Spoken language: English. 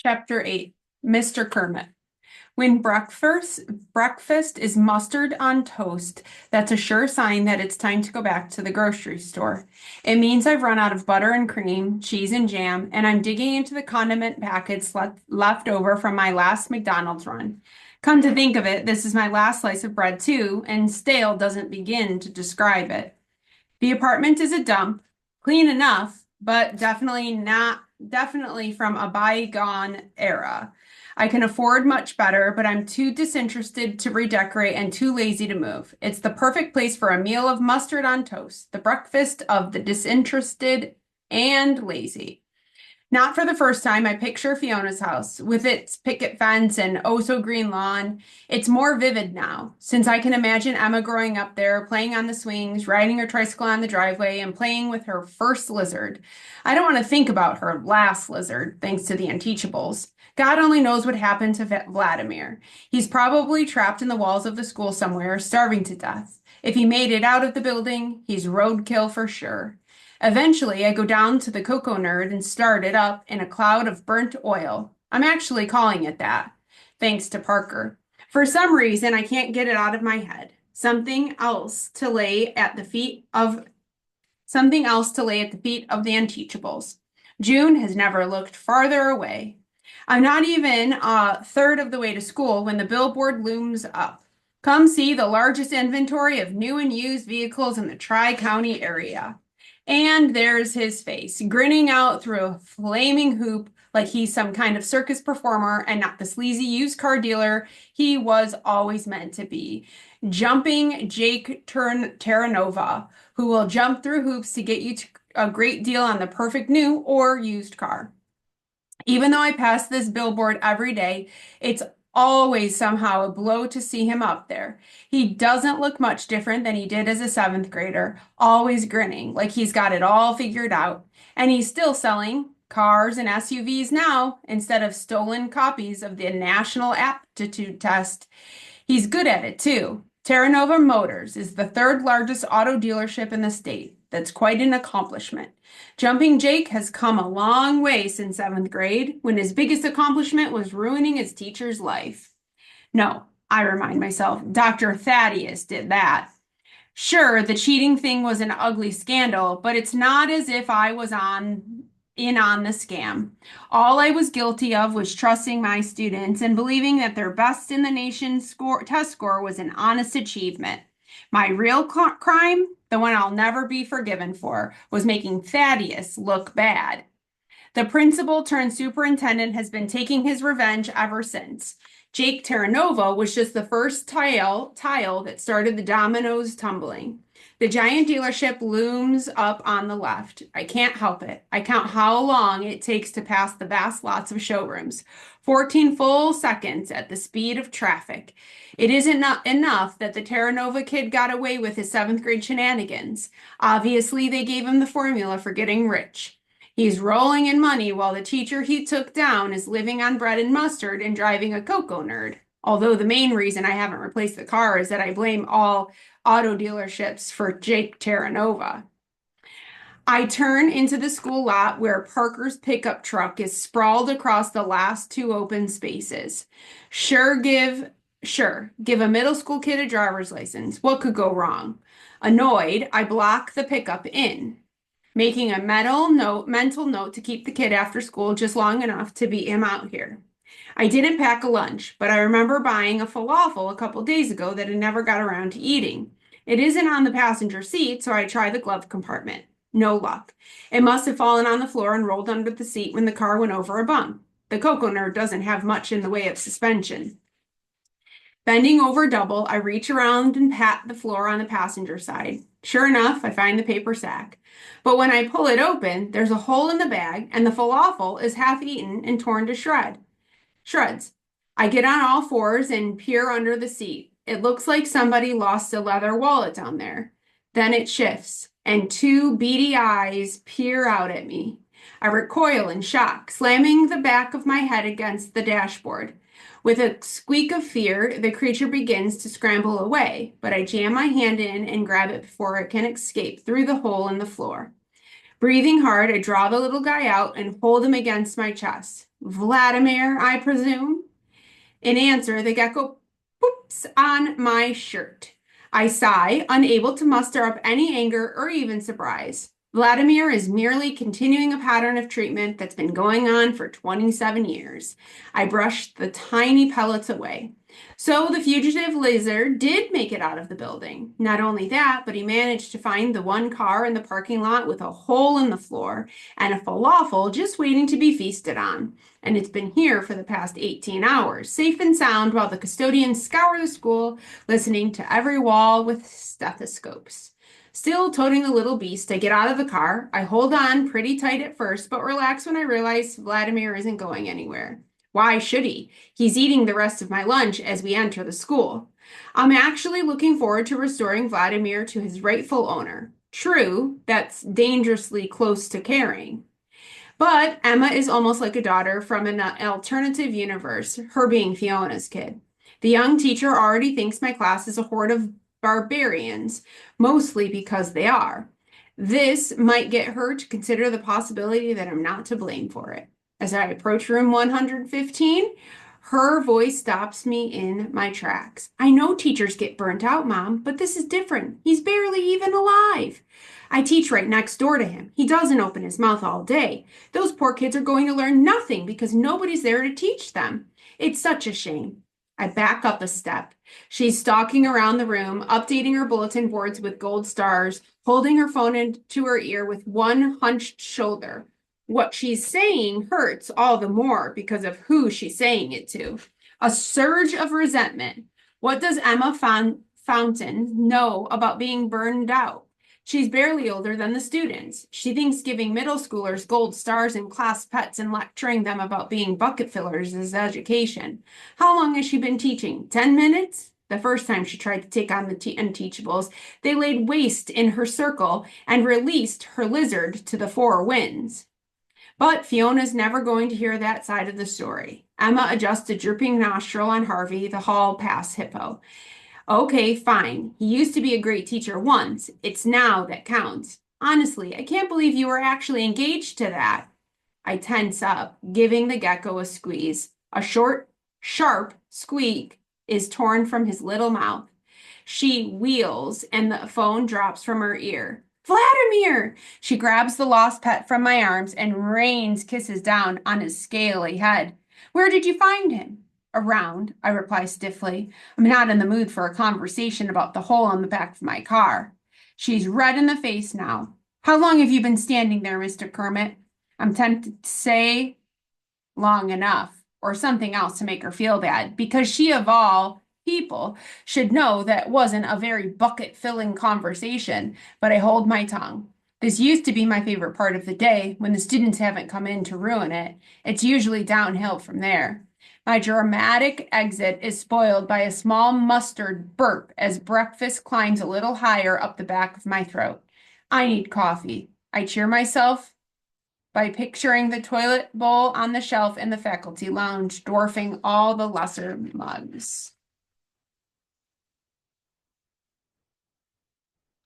Chapter 8, Mr. Kermit. When breakfast is mustard on toast, that's a sure sign that it's time to go back to the grocery store. It means I've run out of butter and cream, cheese and jam, and I'm digging into the condiment packets left over from my last McDonald's run. Come to think of it, this is my last slice of bread too, and stale doesn't begin to describe it. The apartment is a dump, clean enough, but definitely from a bygone era. I can afford much better, but I'm too disinterested to redecorate and too lazy to move. It's the perfect place for a meal of mustard on toast, the breakfast of the disinterested and lazy. Not for the first time, I picture Fiona's house with its picket fence and oh so green lawn. It's more vivid now, since I can imagine Emma growing up there, playing on the swings, riding her tricycle on the driveway, and playing with her first lizard. I don't want to think about her last lizard, thanks to the Unteachables. God only knows what happened to Vladimir. He's probably trapped in the walls of the school somewhere, starving to death. If he made it out of the building, he's roadkill for sure. Eventually, I go down to the Cocoa Nerd and start it up in a cloud of burnt oil. I'm actually calling it that, thanks to Parker. For some reason, I can't get it out of my head. Something else to lay at the feet of the Unteachables. June has never looked farther away. I'm not even a third of the way to school when the billboard looms up. Come see the largest inventory of new and used vehicles in the Tri-County area. And there's his face, grinning out through a flaming hoop like he's some kind of circus performer and not the sleazy used car dealer he was always meant to be. Jumping Jake Terranova, who will jump through hoops to get you a great deal on the perfect new or used car. Even though I pass this billboard every day, it's always somehow a blow to see him up there. He doesn't look much different than he did as a seventh grader, always grinning like he's got it all figured out. And he's still selling cars and SUVs now instead of stolen copies of the National Aptitude Test. He's good at it too. Terranova Motors is the third largest auto dealership in the state. That's quite an accomplishment. Jumping Jake has come a long way since seventh grade, when his biggest accomplishment was ruining his teacher's life. No, I remind myself, Dr. Thaddeus did that. Sure, the cheating thing was an ugly scandal, but it's not as if I was in on the scam. All I was guilty of was trusting my students and believing that their best in the nation test score was an honest achievement. My real crime, the one I'll never be forgiven for, was making Thaddeus look bad. The principal turned superintendent has been taking his revenge ever since. Jake Terranova was just the first tile that started the dominoes tumbling. The giant dealership looms up on the left. I can't help it. I count how long it takes to pass the vast lots of showrooms. 14 full seconds at the speed of traffic. It isn't enough that the Terranova kid got away with his seventh grade shenanigans. Obviously, they gave him the formula for getting rich. He's rolling in money while the teacher he took down is living on bread and mustard and driving a Cocoa Nerd. Although the main reason I haven't replaced the car is that I blame all auto dealerships for Jake Terranova. I turn into the school lot where Parker's pickup truck is sprawled across the last two open spaces. Give a middle school kid a driver's license. What could go wrong? Annoyed, I block the pickup in, making a mental note to keep the kid after school just long enough to beat him out here. I didn't pack a lunch, but I remember buying a falafel a couple days ago that I never got around to eating. It isn't on the passenger seat, so I try the glove compartment. No luck. It must have fallen on the floor and rolled under the seat when the car went over a bump. The Cocoa Nerd doesn't have much in the way of suspension. Bending over double, I reach around and pat the floor on the passenger side. Sure enough, I find the paper sack. But when I pull it open, there's a hole in the bag, and the falafel is half eaten and torn to shreds. I get on all fours and peer under the seat. It looks like somebody lost a leather wallet down there. Then it shifts, and two beady eyes peer out at me. I recoil in shock, slamming the back of my head against the dashboard. With a squeak of fear, the creature begins to scramble away, but I jam my hand in and grab it before it can escape through the hole in the floor. Breathing hard, I draw the little guy out and hold him against my chest. Vladimir, I presume? In answer, the gecko poops on my shirt. I sigh, unable to muster up any anger or even surprise. Vladimir is merely continuing a pattern of treatment that's been going on for 27 years. I brushed the tiny pellets away. So the fugitive lizard did make it out of the building. Not only that, but he managed to find the one car in the parking lot with a hole in the floor and a falafel just waiting to be feasted on. And it's been here for the past 18 hours, safe and sound, while the custodians scour the school, listening to every wall with stethoscopes. Still toting the little beast, I get out of the car. I hold on pretty tight at first, but relax when I realize Vladimir isn't going anywhere. Why should he? He's eating the rest of my lunch as we enter the school. I'm actually looking forward to restoring Vladimir to his rightful owner. True, that's dangerously close to caring. But Emma is almost like a daughter from an alternative universe, her being Fiona's kid. The young teacher already thinks my class is a horde of barbarians, mostly because they are. This might get her to consider the possibility that I'm not to blame for it. As I approach room 115, her voice stops me in my tracks. I know teachers get burnt out, Mom, but this is different. He's barely even alive. I teach right next door to him. He doesn't open his mouth all day. Those poor kids are going to learn nothing because nobody's there to teach them. It's such a shame. I back up a step. She's stalking around the room, updating her bulletin boards with gold stars, holding her phone into her ear with one hunched shoulder. What she's saying hurts all the more because of who she's saying it to. A surge of resentment. What does Emma Fountain know about being burned out? She's barely older than the students. She thinks giving middle schoolers gold stars and class pets and lecturing them about being bucket fillers is education. How long has she been teaching? 10 minutes? The first time she tried to take on the Unteachables, they laid waste in her circle and released her lizard to the four winds. But Fiona's never going to hear that side of the story. Emma adjusts a drooping nostril on Harvey, the hall pass hippo. Okay, fine. He used to be a great teacher once. It's now that counts. Honestly, I can't believe you were actually engaged to that. I tense up, giving the gecko a squeeze. A short, sharp squeak is torn from his little mouth. She wheels, and the phone drops from her ear. Vladimir! She grabs the lost pet from my arms and rains kisses down on his scaly head. Where did you find him? Around, I reply stiffly. I'm not in the mood for a conversation about the hole on the back of my car. She's red in the face now. How long have you been standing there, Mr. Kermit? I'm tempted to say long enough, or something else to make her feel bad, because she of all people should know that wasn't a very bucket-filling conversation, but I hold my tongue. This used to be my favorite part of the day when the students haven't come in to ruin it. It's usually downhill from there. My dramatic exit is spoiled by a small mustard burp as breakfast climbs a little higher up the back of my throat. I need coffee. I cheer myself by picturing the toilet bowl on the shelf in the faculty lounge, dwarfing all the lesser mugs.